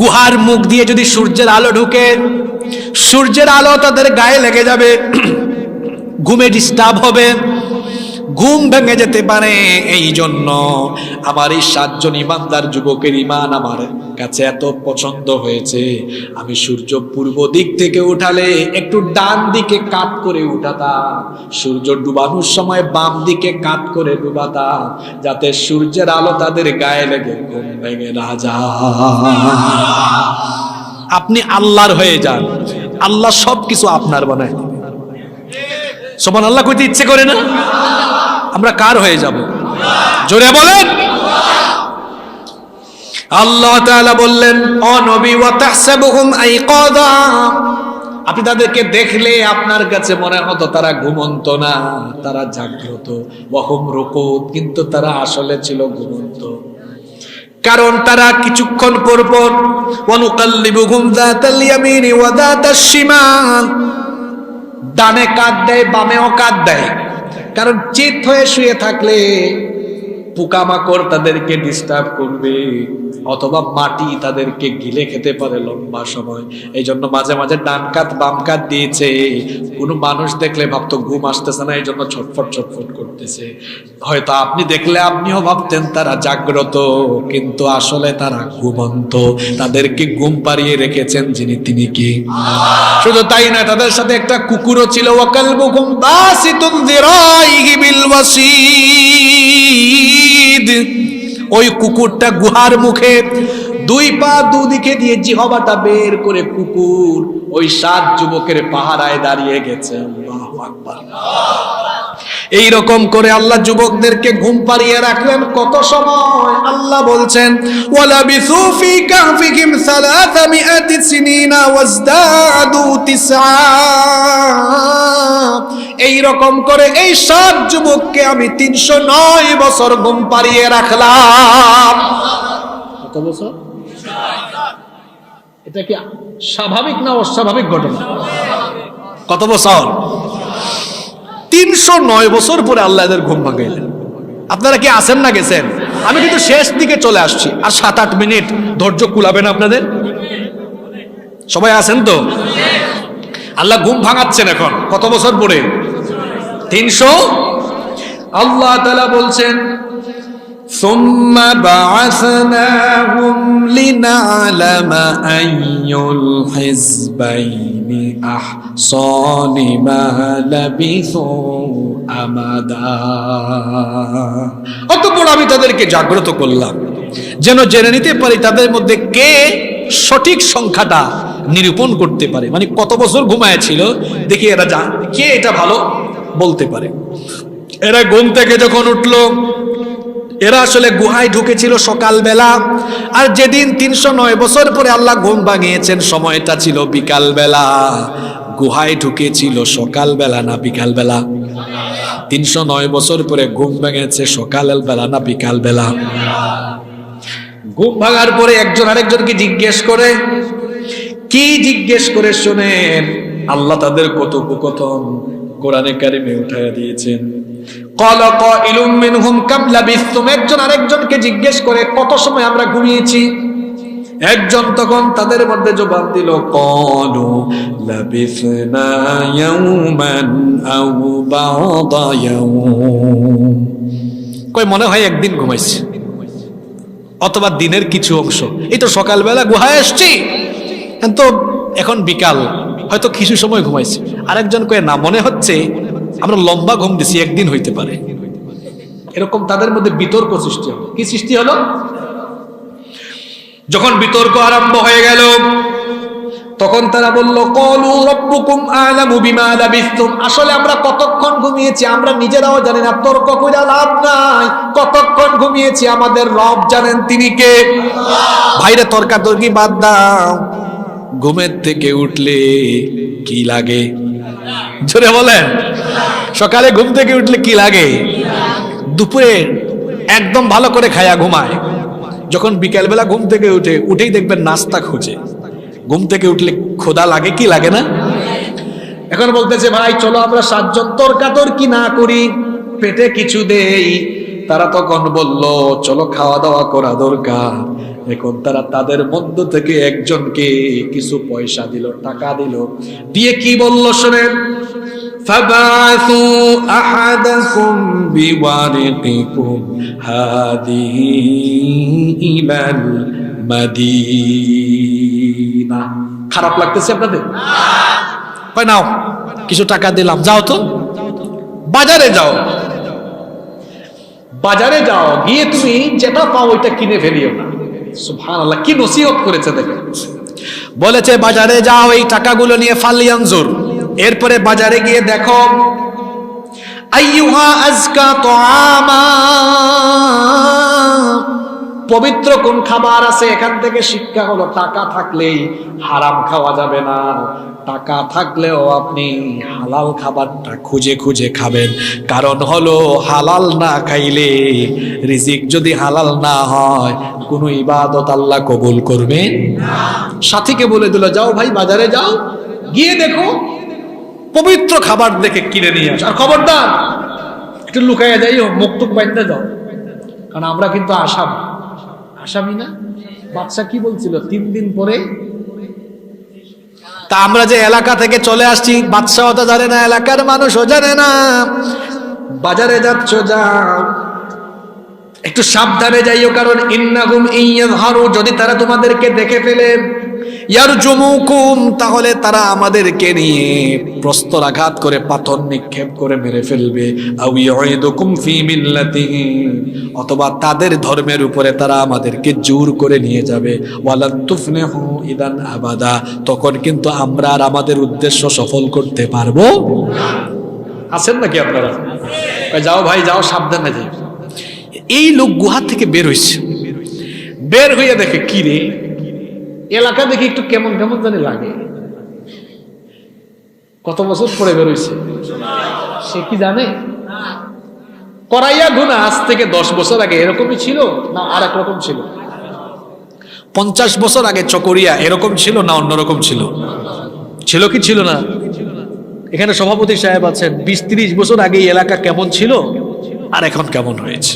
গুহার মুখ দিয়ে যদি সূর্যের আলো ঢুকে, সূর্যের আলো তাদের গায়ে লেগে যাবে, ঘুমে ডিস্টার্ব হবে, ঘুম ভেঙে যেতে পারে। এই জন্য আমার এই 7 জন ইমানদার যুবকের ইমান আমার কাছে এত পছন্দ হয়েছে, আমি সূর্য পূর্ব দিক থেকে উঠালে একটু ডান দিকে কাত করে উঠাতাম, সূর্য ডুবানোর সময় বাম দিকে কাত করে ডুবাতাম, যাতে সূর্যের আলো তাদের গায়ে লেগে ঘুম ভেঙে না যায়। আপনি আল্লাহর হয়ে যান, আল্লাহ সবকিছু আপনার বানায় দিবে। সুবহানাল্লাহ কইতে ইচ্ছে করে না? আমরা কার হয়ে যাব? জোরে বলেন। আল্লাহ তাআলা বললেন, ও নবী, ওয়া তাহসাবুহুম আইকাযা, আপনি তাদেরকে দেখলে আপনার কাছে মনে হতো তারা ঘুমন্ত না, তারা জাগ্রত। ওয়া হুম রুকুদ, কিন্তু তারা আসলে ছিল ঘুমন্ত। কারণ তারা কিছুক্ষণ পর পর ওয়া নুকাল্লিবুহুম যাতাল ইয়ামিনি ওয়া যাতাশ শিমাল, ডানে কাত দেয়, বামেও কাত দেয়। কারণ চিত হয়ে শুয়ে থাকলে পোকামাকড় তাদেরকে ডিস্টার্ব করবে, অথবা মাটি তাদেরকে গিলে খেতে পারে লম্বা সময়। এই জন্য মাঝে মাঝে ডান কাত বাম কাত দিয়েছে। কোনো মানুষ দেখলে ভাবতো ঘুম আসতেছে না, এই জন্য ছটফট ছটফট করতেছে। হয়তো আপনি দেখলে আপনিও ভাবতেন তারা জাগ্রত, কিন্তু আসলে তারা ঘুমন্ত। তাদেরকে ঘুম পাড়িয়ে রেখেছেন যিনি, তিনি কি? শুধু তাই না, তাদের সাথে একটা কুকুরও ছিল। ওয়াকালবুকুম বাসিতুন যিরাইহি বিল ওয়াসিদ। ওই কুকুরটা গুহার মুখে দুই পা দুদিকে দিয়ে জিহ্বাটা বের করে কুকুর ওই 7 যুবকের পাহারায় দাঁড়িয়ে গেছে। আল্লাহু আকবার। এই রকম করে আল্লাহ যুবকদেরকে ঘুম পাড়িয়ে রাখলেন কত সময়? আল্লাহ বলছেন ওয়ালা বিসু ফি কাহফিহিম 300 সিনিনা ওয়াজদাদু 9। এই রকম করে এই 7 যুবককে আমি 309 বছর ঘুম পাড়িয়ে রাখলাম। কত বছর? এটা কি স্বাভাবিক না অস্বাভাবিক ঘটনা? কত বছর? 309 বছর পরে আল্লাহ এদের ঘুম ভাঙাইলেন। আপনারা কি আছেন না গেছেন? আমি কিন্তু শেষ দিকে চলে আসছি, আর 7-8 মিনিট ধৈর্য কুলাবেন আপনাদের? সবাই আছেন তো? আল্লাহ ঘুম ভাঙাচ্ছেন এখন কত বছর পরে? 300। আল্লাহ তাআলা বলছেন ثم بعثناهم لنعلم أي الحزبين أحصى لما لبثوا أمدا। অতঃপর আমি তাদেরকে জাগ্রত করলাম যেন জেনে নিতে পারি তাদের মধ্যে কে সঠিক সংখ্যাটা নিরূপণ করতে পারে, মানে কত বছর ঘুমায়েছিল দেখি এরা কে এটা ভালো বলতে পারে। এরা ঘুম থেকে যখন উঠলো, এরা আসলে গুহায় ঢুকেছিল সকালবেলা, আর যেদিন 309 বছর পরে আল্লাহ ঘুম ভাঙিয়েছেন সময়টা ছিল বিকালবেলা। গুহায় ঢুকেছিল সকালবেলা না বিকালবেলা? 309 বছর পরে ঘুম ভেঙেছে সকালবেলা না বিকালবেলা? ঘুম ভাঙার পরে একজন আরেকজনকে জিজ্ঞেস করে, কি জিজ্ঞেস করে শুনেন, আল্লাহ তাদের কথোপকথন কোরআনে কারিমে উঠায়া দিয়েছেন। ক্বালা কাইলুম মিনহুম কাম লাবিসতুম। একজন আরেকজনকে জিজ্ঞেস করে কত সময় আমরা ঘুমিয়েছি। একজন তখন তাদের মধ্যে জবাব দিল, ক্বালু লাবিসনা ইয়াওমান আও বা'দা ইয়াওম। কই মনে হয় একদিন ঘুমাইছি, অথবা দিনের কিছু অংশ। এই তো সকালবেলা গুহায় আসছি, তো এখন বিকাল, হয়তো কিছু সময় ঘুমাইছি। আরেকজন কয়ে না, মনে হচ্ছে আমরা লম্বা ঘুম দিছি, একদিন হইতে পারে। এরকম তাদের মধ্যে বিতর্ক সৃষ্টি হলো। কি সৃষ্টি হলো? যখন বিতর্ক আরম্ভ হয়ে গেল, তখন তারা বলল, ক্বালু রাব্বুকুম আ'লামু বিমা লাবিসতুম। আসলে আমরা কতক্ষণ ঘুমিয়েছি আমরা নিজেরাও জানি না, তর্ক কইরা লাভ নাই। কতক্ষণ ঘুমিয়েছি আমাদের রব জানেন, তিনি কে? ভাইরে তর্কাতর্কি বাদ দাও। ঘুমের থেকে উঠলে কি লাগে? জোরে বলেন। সকালে ঘুম থেকে উঠলে কি লাগে? দুপুরে একদম ভালো করে খায়া ঘুমায়। যখন বিকেলবেলা ঘুম থেকে উঠেই দেখবেন নাস্তা খোঁজে। ঘুম থেকে উঠলে ক্ষুধা লাগে কি লাগে না? এখন বলতেছে, ভাই চলো আমরা 7 জন তর্কাতর্কি না করি, পেটে কিছু দেই। তারা তখন বলল, চলো খাওয়া দাওয়া করা দরকার। এখন তারা তাদের মধ্য থেকে একজনকে কিছু পয়সা দিল, টাকা দিল, দিয়ে কি বলল শোনেন, ফাবাসু আহাদাকুম বিওয়ারিকিকুম হাদিহি ইলাল মাদিনা। খারাপ লাগতেছে আপনাদের? কই নাও কিছু টাকা দিলাম, যাও তো বাজারে যাও। বাজারে যাও, গিয়ে তুমি যেটা পাও ওইটা কিনে ফেলিও না। সুবহানাল্লাহ, কি নসিহত করেছে দেখেন। বলেছে বাজারে যাও, এই টাকাগুলো নিয়ে ফালিয়ানজুর। এরপরে বাজারে গিয়ে দেখো আইয়ুহা আজকা তুআমা, পবিত্র কোন খাবার আছে। এখান থেকে শিক্ষা হলো, টাকা থাকলেই হারাম খাওয়া যাবে না। টাকা থাকলেও আপনি হালাল খাবারটা খুঁজে খুঁজে খাবেন। কারণ হলো হালাল না খাইলে, রিজিক যদি হালাল না হয়, কোনো ইবাদত আল্লাহ কবুল করবে না। সাথীকে বলে দিল, যাও ভাই বাজারে যাও, গিয়ে দেখো পবিত্র খাবার দেখে কিনে নিয়ে আস। আর খবরদার একটু লুকাইয়া যাইও, মুখ টুক বাইন্দা যাও। কারণ আমরা কিন্তু আসামি না? বাদশা কি বলছিল 3 দিন পরে? তা আমরা যে এলাকা থেকে চলে আসছি, বাদশাও তো জানে না, এলাকার মানুষও জানে না। বাজারে যাচ্ছ, যাও, একটু সাবধানে যাইও, কারণ ইন্নাহুম ইয়াযহারু, যদি তারা তোমাদেরকে দেখে ফেলে, ইয়ারজুমুকুম, তাহলে তারা আমাদেরকে নিয়ে প্রস্তরাঘাত করে পাথর নিক্ষেপ করে মেরে ফেলবে। আও ইউইদুকুম ফি মিল্লাতিহি, অথবা তাদের ধর্মের উপরে তারা আমাদেরকে জোর করে নিয়ে যাবে। ওয়ালান তুফলিহু ইদান আবাদা, তখন কিন্তু আমরা আর আমাদের উদ্দেশ্য সফল করতে পারবো না। আছেন নাকি আপনারা? যাও ভাই যাও, সাবধানে যাই। এই লোক গুহা থেকে বের হইছে, বের হইয়া দেখে কি রে, এলাকা দেখে একটু কেমন কেমন জানি লাগে। কত বছর পরে বের হইছে, সে কি জানে? করাইয়া গুনা আজ থেকে 10 বছর আগে এরকমই ছিল না আর এক রকম ছিল? 50 বছর আগে চকরিয়া এরকম ছিল না অন্যরকম ছিল? ছিল কি ছিল না? এখানে সভাপতি সাহেব আছেন, 20-30 বছর আগে এই এলাকা কেমন ছিল আর এখন কেমন হয়েছে?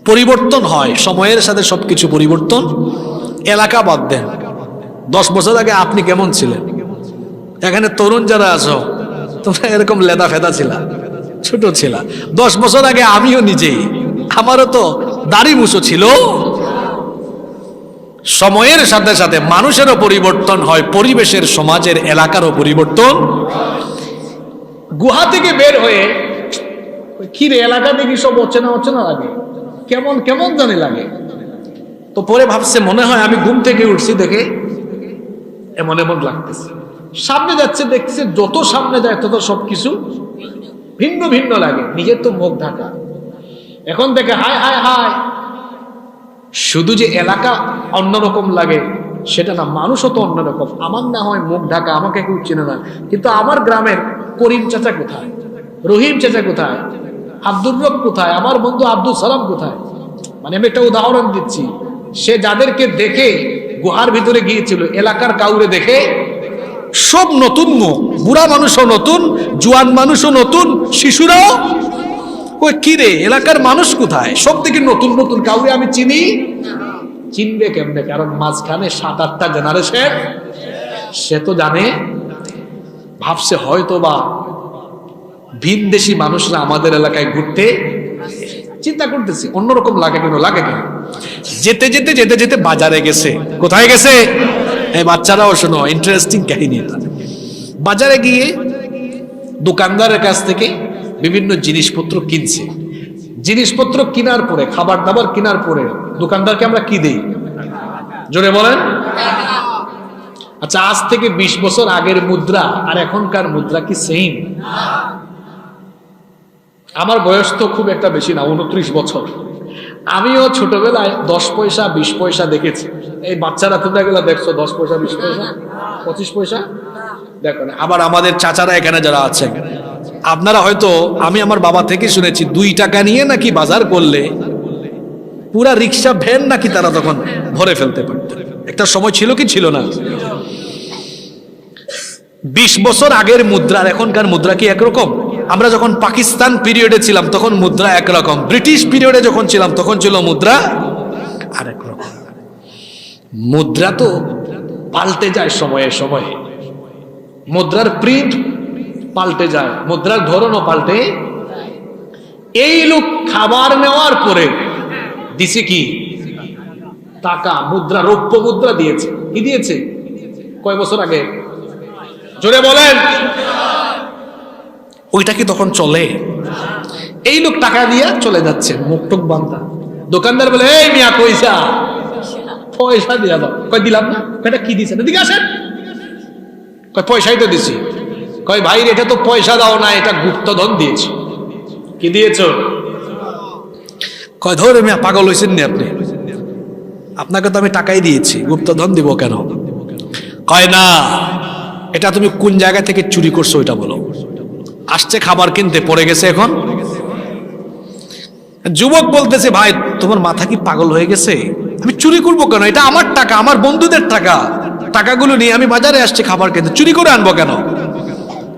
পরিবর্তন হয় সময়ের সাথে, সবকিছু পরিবর্তন। এলাকা বাদ দেন, 10 বছর আগে আপনি কেমন ছিলেন? এখানে তরুণ যারা আছো, তোমরা এরকম লেদা ফেদা ছিলা, ছোট ছিলা। 10 বছর আগে আমিও নিজেই, আমারও তো দাড়ি মুছো ছিল। সময়ের সাথে সাথে মানুষেরও পরিবর্তন হয়, পরিবেশের, সমাজের, এলাকারও পরিবর্তন। গুহা থেকে বের হয়ে কি রে, এলাকা দেখি সব অচেনা অচেনা লাগে, কেমন কেমন জানি লাগে। তো পরে ভাবছে মনে হয় আমি ঘুম থেকে উঠছি দেখে এমন এমন লাগতেছে। সামনে যাচ্ছে, দেখছে যত সামনে যায় তত সবকিছু ভিন্ন ভিন্ন লাগে। নিজের তো মুখ ঢাকা, এখন দেখে হায় হায় হায়, শুধু যে এলাকা অন্যরকম লাগে সেটা না, মানুষও তো অন্যরকম। আমার না হয় মুখ ঢাকা, আমাকে কেউ চেনে না, কিন্তু আমার গ্রামের করিম চাচা কোথায়, রহিম চাচা কোথায়, আব্দুর রব কোথায়, আমার বন্ধু আব্দুল সালাম কোথায়? মানে আমি একটা উদাহরণ দিচ্ছি। সে যাদেরকে দেখে গুহার ভিতরে গিয়েছিল, এলাকার কাউরে দেখে সব নতুন মুখ, বুড়া মানুষও নতুন, জোয়ান মানুষও নতুন, শিশুরাও। ওই কি রে, এলাকার মানুষ কোথায়? সব থেকে নতুন নতুন, কাউরে আমি চিনি। চিনবে কেমনে? কারণ মাঝখানে 7-8টা জেনারেশন সে তো জানে। ভাবছে হয়তো বা ভিনদেশি মানুষরা আমাদের এলাকায় ঘুরতে, চিন্তা করতেছি অন্যরকম লাগে কেন, লাগে কেন? যেতে যেতে যেতে যেতে বাজারে গেছে। কোথায় গেছে? এই বাচ্চারাও শোনো, ইন্টারেস্টিং কাহিনী। বাজারে গিয়ে দোকানদারের কাছ থেকে বিভিন্ন জিনিসপত্র কিনছে। জিনিসপত্র কেনার পরে, খাবার দাবার কেনার পরে দোকানদারকে আমরা কি দেই? জোরে বলেন। আচ্ছা, আজ থেকে 20 বছর আগের মুদ্রা আর এখনকার মুদ্রা কি সেম? আমার বয়স তো খুব একটা বেশি না, 29 বছর। আমিও ছোটবেলায় 10 পয়সা 20 পয়সা দেখেছি। এই বাচ্চারা তোমরা গেলে দেখছো 10 পয়সা 20 পয়সা 25 পয়সা দেখো না। আবার আমাদের চাচারা এখানে যারা আছেন, আপনারা হয়তো, আমি আমার বাবা থেকে শুনেছি 2 টাকা নিয়ে নাকি বাজার করলে পুরা রিক্সা ভ্যান নাকি তারা তখন ভরে ফেলতে পারত। একটা সময় ছিল কি ছিল না? 20 বছর আগের মুদ্রা আর এখনকার মুদ্রা কি একরকম? আমরা যখন পাকিস্তান পিরিয়ডে ছিলাম তখন মুদ্রা একরকম, ব্রিটিশ পিরিয়ডে যখন ছিলাম তখন ছিল মুদ্রা আরেক রকম। মুদ্রা তো পাল্টে যায় সময়ে সময়ে, মুদ্রার প্রিন্ট পাল্টে যায়, মুদ্রার ধরনও পাল্টে। এই লোক খাবার নেওয়ার পরে দিছে কি? টাকা, মুদ্রা, রৌপ্য মুদ্রা দিয়েছে। কি দিয়েছে? কয় বছর আগে? জোরে বলেন। ওইটা কি তখন চলে? এই লোক টাকা দিয়ে চলে যাচ্ছে, মুখটুক বান্ধা। দোকানদার বলে, এই মিয়া পয়সা, পয়সা দিয়া দাও। কয় দিলাম না। কয়টা কি দিছে? এদিকে আসেন। কয় পয়সাই তো দিছি। কয় ভাই এটা তো পয়সা দাও না, এটা গুপ্তধন দিয়েছি। কি দিয়েছ? কয় ধরে মিয়া পাগল হয়েছেন নি আপনি? আপনাকে তো আমি টাকাই দিয়েছি, গুপ্তধন দিব কেন? কয় না, এটা তুমি কোন জায়গা থেকে চুরি করছো ওইটা বলো। আসছে খাবার কিনতে, পড়ে গেছে এখন। যুবক বলতেছে, ভাই তোমার মাথা কি পাগল হয়ে গেছে? আমি চুরি করবো কেন? এটা আমার টাকা, আমার বন্ধুদের টাকা। টাকাগুলো নিয়ে আমি বাজারে আসছি খাবার কিনতে, চুরি করে আনবো কেন?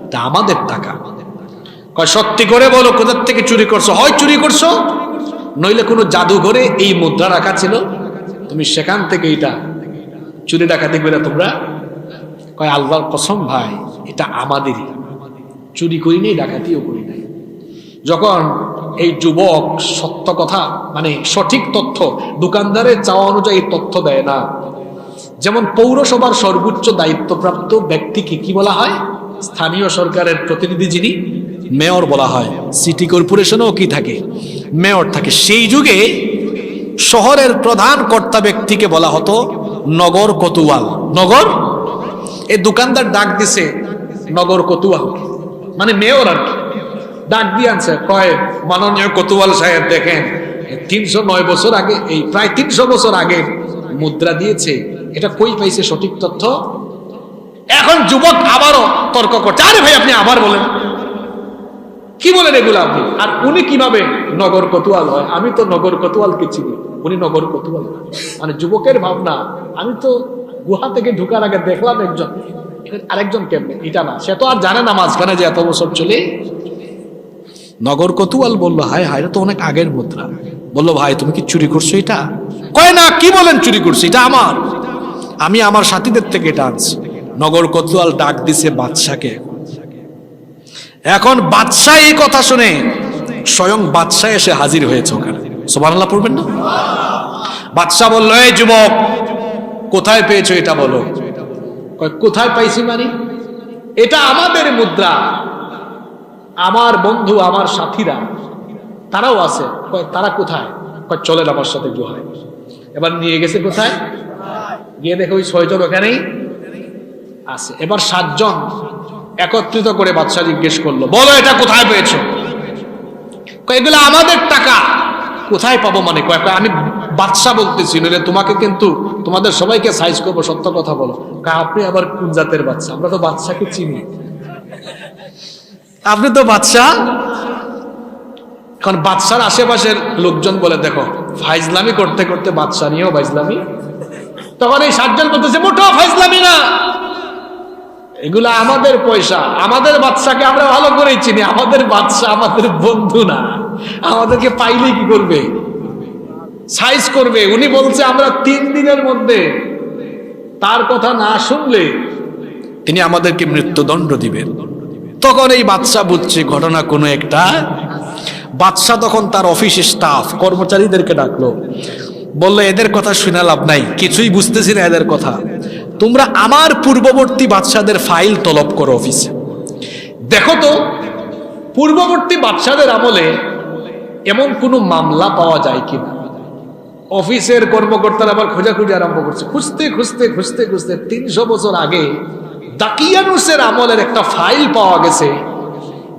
এটা আমাদের টাকা। কয় সত্যি করে বলো কোথা থেকে চুরি করছো? হয় চুরি করছো নইলে কোনো জাদুঘরে এই মুদ্রা রাখা ছিল, তুমি সেখান থেকে এটা চুরি ডাকাতি করে তোমরা? কয় আল্লাহর কসম ভাই, এটা আমাদেরই, চুরি করি নাই, ডাকাতিও করি নাই। যখন এই যুবক সত্য কথা মানে সঠিক তথ্য, দোকানদারের চাওয়া অনুযায়ী তথ্য দেয় না, যেমন পৌরসভার সর্বোচ্চ দায়িত্বপ্রাপ্ত ব্যক্তিকে কি বলা হয়? স্থানীয় সরকারের প্রতিনিধি, যিনি মেয়র বলা হয়। সিটি কর্পোরেশনেও কি থাকে? মেয়র থাকে। সেই যুগে শহরের প্রধান কর্তা ব্যক্তিকে বলা হতো নগর কোতোয়াল। নগর, এই দোকানদার ডাক দিছে নগর কোতোয়াল, মানে মেয়র আর কি, ডাক দিয়ে আনছে, কয় মাননীয় কোতোয়াল সাহেব দেখেন 309 বছর আগে, এই প্রায় 300 বছর আগে মুদ্রা দিয়েছে, এটা কই পাইছে সঠিক তথ্য? এখন যুবক আবারও তর্ক করছে, আরে ভাই আপনি আবার বলেন, কি বলেন এগুলো আপনি? আর উনি কিভাবে নগর কোতোয়াল হয়? আমি তো নগর কোতোয়ালকে চিনি, উনি নগর কোতোয়াল। মানে যুবকের ভাবনা, আমি তো গুহা থেকে ঢুকার আগে দেখলাম একজন, আরেকজন কেমনে, এটা না, সে তো আর জানে না মাঝখানে যে এত বছর চলে। নগর কোতোয়াল বললো, হায় হায়, এটা তো অনেক আগের মুদ্রা। বললো, ভাই তুমি কি চুরি করছো এটা? কয় না, কি বলেন চুরি করছি, এটা আমার, আমি আমার সাথীদের থেকে এটা আনছি। নগর কোতোয়াল ডাক দিছে বাদশাকে। এখন বাদশাহ এই কথা শুনে স্বয়ং বাদশাহ এসে হাজির হয়েছে ওখানে। সুবহানাল্লাহ পড়বেন না? বাদশাহ বললো, এই যুবক কোথায় পেয়েছো এটা বলো। কোথায় পাইছি মানে? এটা আমাদের মুদ্রা, আমার বন্ধু আমার সাথীরা তারাও আছে। তারা কোথায়? চলেন আমার সাথে গুহায়। এবার নিয়ে গেছে কোথায়? গিয়ে দেখে ওই 6 জন ওখানেই আছে। এবার 7 জন একত্রিত করে বাদশা জিজ্ঞেস করলো, বলো এটা কোথায় পেয়েছো? এগুলো আমাদের টাকা। কোথায় পাবো মানে? আমি বাদশা বলতেছি, নইলে তোমাকে কিন্তু তোমাদের সবাইকে সাইজ করবো, সত্য কথা বলো। আপনি আবার কোন জাতের বাদশা? আমরা তো বাদশাকে চিনি, আপনি তো বাদশা। এখন বাদশার আশেপাশের লোকজন বলে, দেখো ফাইজলামি করতে করতে বাদশা নিয়েও ফাইজলামি। তখন এই 7 জন বলতেছে, মোটেও ফাইজলামি না, এগুলো আমাদের পয়সা, আমাদের বাদশাকে আমরা ভালো করেই চিনি, আমাদের বাদশা আমাদের বন্ধু না, আমাদেরকে পাইলে কি করবে? সাইজ করবে। উনি বলছে আমরা 3 দিনের মধ্যে তার কথা না শুনলে তিনি আমাদেরকে মৃত্যুদণ্ড দিবেন। তখন এই বাদশা বুঝছে ঘটনা কোনো একটা। বাদশা তখন তার অফিসের স্টাফ কর্মচারীদেরকে ডাকলো, বললো এদের কথা শুনে লাভ নাই, কিছুই বুঝতেছি না এদের কথা, তোমরা আমার পূর্ববর্তী বাদশাদের ফাইল তলব করো অফিসে, দেখো তো পূর্ববর্তী বাদশাদের আমলে এমন কোনো মামলা পাওয়া যায় কিনা। অফিসের কর্মকর্তারা আবার খোঁজাখুঁজি আরম্ভ করছে। খুঁজতে খুঁজতে খুঁজতে খুঁজতে 300 বছর আগে দাকিয়ানুসের আমলের একটা ফাইল পাওয়া গেছে,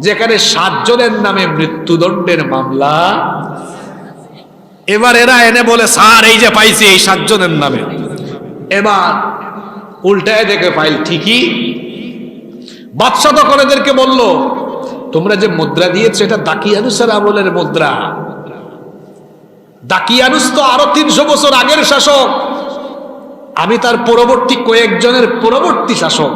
যেখানে 7 জনের নামে মৃত্যুদণ্ডের মামলা। এবার এরা এনে বলে, স্যার এই যে পাইছি এই 7 জনের নামে। এবার উল্টায় দেখে ফাইল ঠিকই। বাদশা তখন এদেরকে বলল, তোমরা যে মুদ্রা দিয়েছো এটা দাকিয়ানুসের আমলের মুদ্রা। দাকিয়ানুস তো আরো 300 বছর আগের শাসক, আমি তার পরবর্তী কয়েকজনের পরবর্তী শাসক,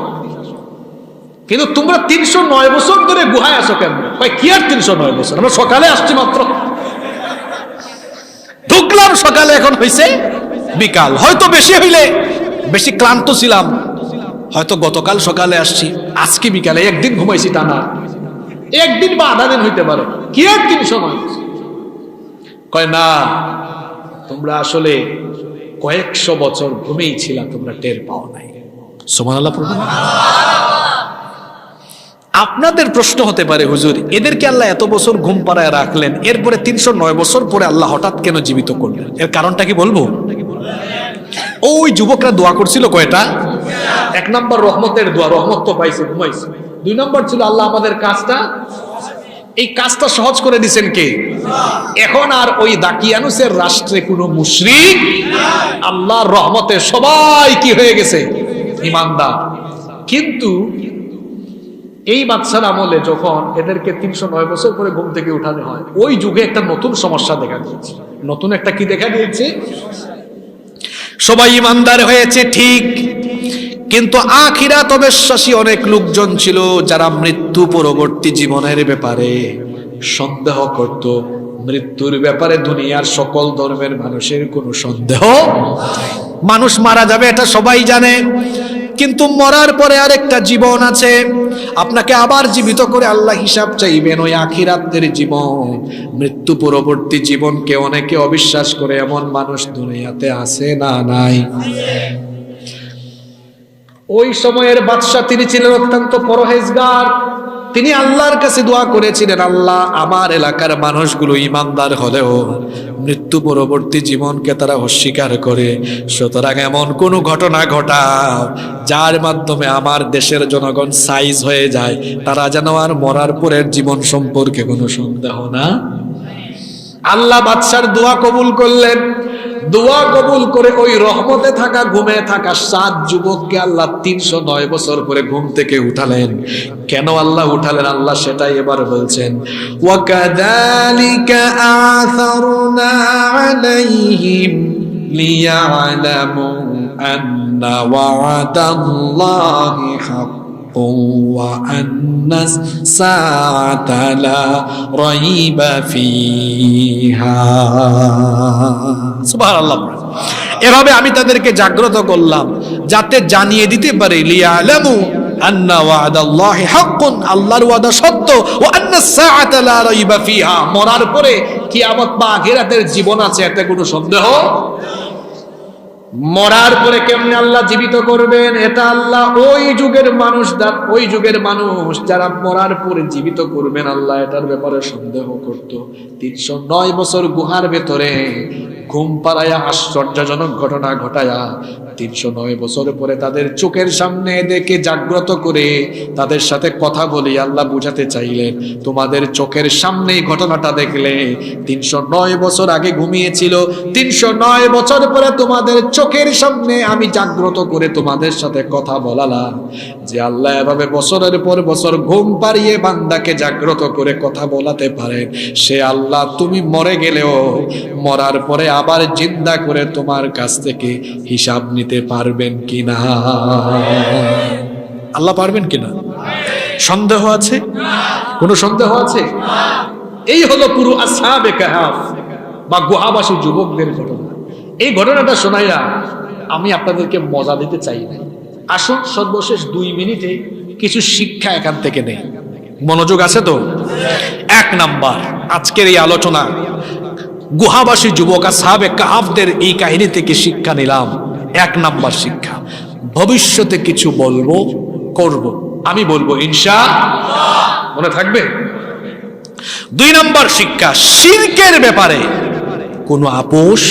কিন্তু তোমরা 309 বছর ধরে গুহায় আসো কেন? কি আর 309 বছর, আমরা সকালে আসছি মাত্র, ঢুকলাম সকালে, এখন হয়েছে বিকাল, হয়তো বেশি হইলে বেশি ক্লান্ত ছিলাম, হয়তো গতকাল সকালে আসছি, আজকে বিকালে, একদিন ঘুমাইছি টানা, একদিন বা আধা দিন হইতে পারে, কি আর 309? কয় না, তোমরা আসলে কয়েকশো বছর ঘুমেই ছিলা, তোমরা টের পাও নাই। সুবহানাল্লাহ পড়বেন। আপনাদের প্রশ্ন হতে পারে, হুজুর এদেরকে আল্লাহ এত বছর ঘুম পাড়ায় রাখলেন, এরপরে 309 বছর পরে আল্লাহ হঠাৎ কেন জীবিত করলেন? এর কারণটা কি বলবো? ওই যুবকরা দোয়া করছিল কয়টা? 1 নম্বর রহমতের দোয়া, রহমত তো পাইছে, ঘুমাইছে। 2 নম্বর ছিল আল্লাহ আমাদের কাজটা, এই কাজটা সহজ করে দিচ্ছেন কে? এখন আর ওই দাকিয়ানুসের রাষ্ট্রে কোনো মুশরিক, আল্লাহর রহমতে সবাই কি হয়ে গেছে? ঈমানদার। কিন্তু এই বাদশার আমলে যখন এদেরকে 309 বছর পরে ঘুম থেকে উঠানো হয়, ওই যুগে একটা নতুন সমস্যা দেখা দিয়েছে। নতুন একটা কি দেখা দিয়েছে? সবাই ঈমানদার হয়েছে ঠিক, কিন্তু আখিরাত অবিশ্বাসী অনেক লোকজন ছিল যারা মৃত্যু পরবর্তী জীবনের ব্যাপারে সন্দেহ করত, মৃত্যুর ব্যাপারে দুনিয়ার সকল ধর্মের মানুষের কোনো সন্দেহ। মানুষ মারা যাবে এটা সবাই জানে, কিন্তু মরার পরে আরেকটা জীবন আছে, আপনাকে আবার জীবিত করে আল্লাহ হিসাব চাইবেন। ওই আখিরাতের জীবন, মৃত্যু পরবর্তী জীবনকে অনেকে অবিশ্বাস করে, এমন মানুষ দুনিয়াতে আছে না নাই? ওই সময়ের বাদশা তিনি ছিলেন অত্যন্ত পরহেজগার। তিনি আল্লাহর কাছে দোয়া করেছিলেন, আল্লাহ আমার এলাকার মানুষগুলো ইমানদার হলেও মৃত্যু পরবর্তী জীবনকে তারা অস্বীকার করে, সুতরাং এমন কোনো ঘটনা ঘটাও যার মাধ্যমে আমার দেশের জনগণ সাইজ হয়ে যায়, তারা যেন আর মরার পরের জীবন সম্পর্কে কোনো সন্দেহ না। আল্লাহ বাদশার দোয়া কবুল করলেন। দোয়া কবুল করে ওই রহমতে থাকা, ঘুমে থাকা 7 যুবককে আল্লাহ 309 বছর পরে ঘুম থেকে উঠালেন। কেন আল্লাহ উঠালেন, আল্লাহ সেটাই এবার বলছেন, ওয়াকাযালিকা আ'থারনা আলাইহিম লিয়া'লামু আন্না ওয়া'দাল্লাহি হাক্কুন ওয়া আন্নাস সাআতা লা রাইবা ফিহা। সুবহানাল্লাহ। এভাবে আমি তাদেরকে জাগ্রত করলাম যাতে জানিয়ে দিতে পারে, লিয়ালামু আন্না ওয়াদাল্লাহি হাক্কুন, আল্লাহর ওয়াদা সত্য, ওয়া আন্নাস সাআতা লা রাইবা ফিহা, মরার পরে কিয়ামত বা আখিরাতের জীবন আছে, এতে কোনো সন্দেহ। মরার পরে কেমনে আল্লাহ জীবিত করবেন, এটা আল্লাহ ওই যুগের মানুষ যারা মরার পরে জীবিত করবেন, আল্লাহ এটার ব্যাপারে সন্দেহ করত। 309 বছর গুহার ভেতরে ঘুম পাড়ায়া আশ্চর্যজনক ঘটনা ঘটায়া 309 বছর পরে তাদের চোখের সামনে দেখে জাগ্রত করে তাদের সাথে কথা বলি আল্লাহ বুঝাতে চাইলেন, তোমাদের চোখের সামনেই ঘটনাটা দেখলে 309 বছর আগে ঘুমিয়েছিল, 309 বছর পরে তোমাদের চোখের সামনে আমি জাগ্রত করে তোমাদের সাথে কথা বলালাম। যে আল্লাহ এভাবে বছরের পর বছর ঘুম পাড়িয়ে বান্দাকে জাগ্রত করে কথা বলাতে পারেন, সে আল্লাহ তুমি মরে গেলেও মরার পরে আবার জিন্দা করে তোমার কাছ থেকে হিসাব নিতে পারবেন কিনা? আল্লাহ পারবেন কিনা? সন্দেহ আছে? কোন সন্দেহ আছে? এই হলো পুরো আসহাবে কাহাফ বা গুহাবাসী যুবকদের ঘটনা। এই ঘটনাটা শোনাইয়া আমি আপনাদেরকে মজা দিতে চাই না। আসুন সর্বশেষ 2 মিনিটে কিছু শিক্ষা এখান থেকে নেই। মনোযোগ আছে তো? 1 নাম্বার, আজকের এই আলোচনা গুহাবাসী যুবক আসহাবে কাহাফদের এই কাহিনী থেকে শিক্ষা নিলাম। 1 নাম্বার শিক্ষা, ভবিষ্যতে কিছু বলবো করব, আমি বলবো ইনশাআল্লাহ, মনে থাকবে। 2 নাম্বার শিক্ষা, শিরকের ব্যাপারে কোনো আপোষ।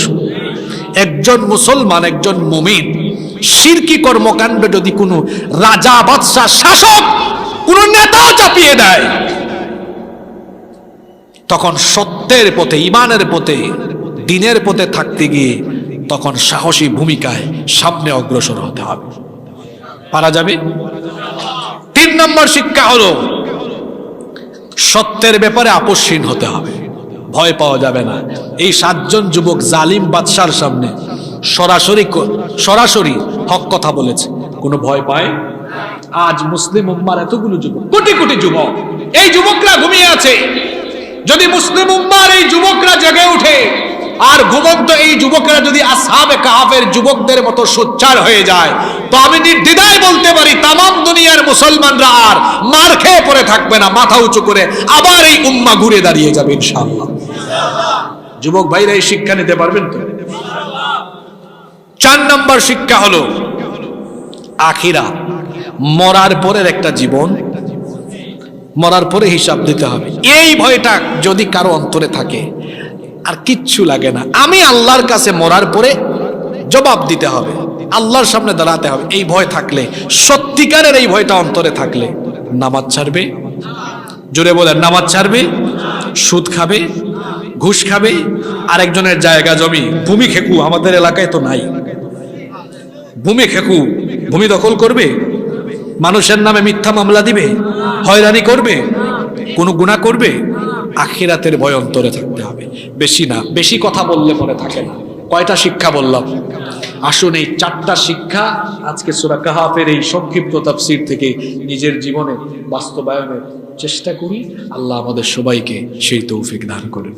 একজন মুসলমান, একজন মুমিন শিরকি কর্মকাণ্ড যদি কোনো রাজা, বাদশা, শাসক, কোন নেতা চাপিয়ে দেয়, তখন সত্যের পথে, ইমানের পথে, দ্বীনের পথে থাকতে গিয়ে তখন সাহসী ভূমিকায় সামনে অগ্রসর হতে হবে। পারা যাবে? 3 নম্বর শিক্ষা হলো সত্যের ব্যাপারে আপোষহীন হতে হবে, ভয় পাওয়া যাবে না। এই 7 জন যুবক জালিম বাদশার সামনে সরাসরি হক কথা বলেছে, কোনো ভয় পায়? আজ মুসলিম উম্মার এতগুলো যুবক, কোটি কোটি যুবক, এই যুবকরা ঘুমিয়ে আছে। যদি মুসলিম উম্মার এই যুবকরা জেগে উঠে আর ঘুমন্ত এই যুবকরা যদি আসহাবে কাহাফের যুবকদের মতো সোচ্চার হয়ে যায়, তো আমি নির্দ্বিধায় বলতে পারি তামাম দুনিয়ার মুসলমানরা আর মার খেয়ে পড়ে থাকবে না, মাথা উঁচু করে আবার এই উম্মা ঘুরে দাঁড়িয়ে যাবে ইনশাআল্লাহ। যুবক ভাইরা এই শিক্ষা নিতে পারবেন তো? 4 নম্বর শিক্ষা হলো আখিরাত, মরার পরের একটা জীবন, মরার পরে হিসাব দিতে হবে। এই ভয়টা যদি কারো অন্তরে থাকে আর কিচ্ছু লাগে না, আমি আল্লাহর কাছে মরার পরে জবাব দিতে হবে, আল্লাহর সামনে দাঁড়াতে হবে, এই ভয় থাকলে, সত্যিকারের এই ভয়টা অন্তরে থাকলে নামাজ ছাড়বে। জোরে বলেন, নামাজ ছাড়বে? সুদ খাবে, ঘুষ খাবে, আরেকজনের জায়গা জমি, ভূমি খেকু, আমাদের এলাকায় তো নাই, ভূমি খেকু, ভূমি দখল করবে, মানুষের নামে মিথ্যা মামলা দিবে, হয়রানি করবে, কোন গুনাহ করবে? আখিরাতের ভয় অন্তরে থাকতে হবে। বেশি না, বেশি কথা বললে মনে থাকে না। কয়টা শিক্ষা বললাম? আসুন এই 4টা শিক্ষা আজকে সূরা কাহাফের এই সংক্ষিপ্ত তাফসীর থেকে নিজের জীবনে বাস্তবায়নের চেষ্টা করি। আল্লাহ আমাদের সবাইকে সেই তৌফিক দান করেন।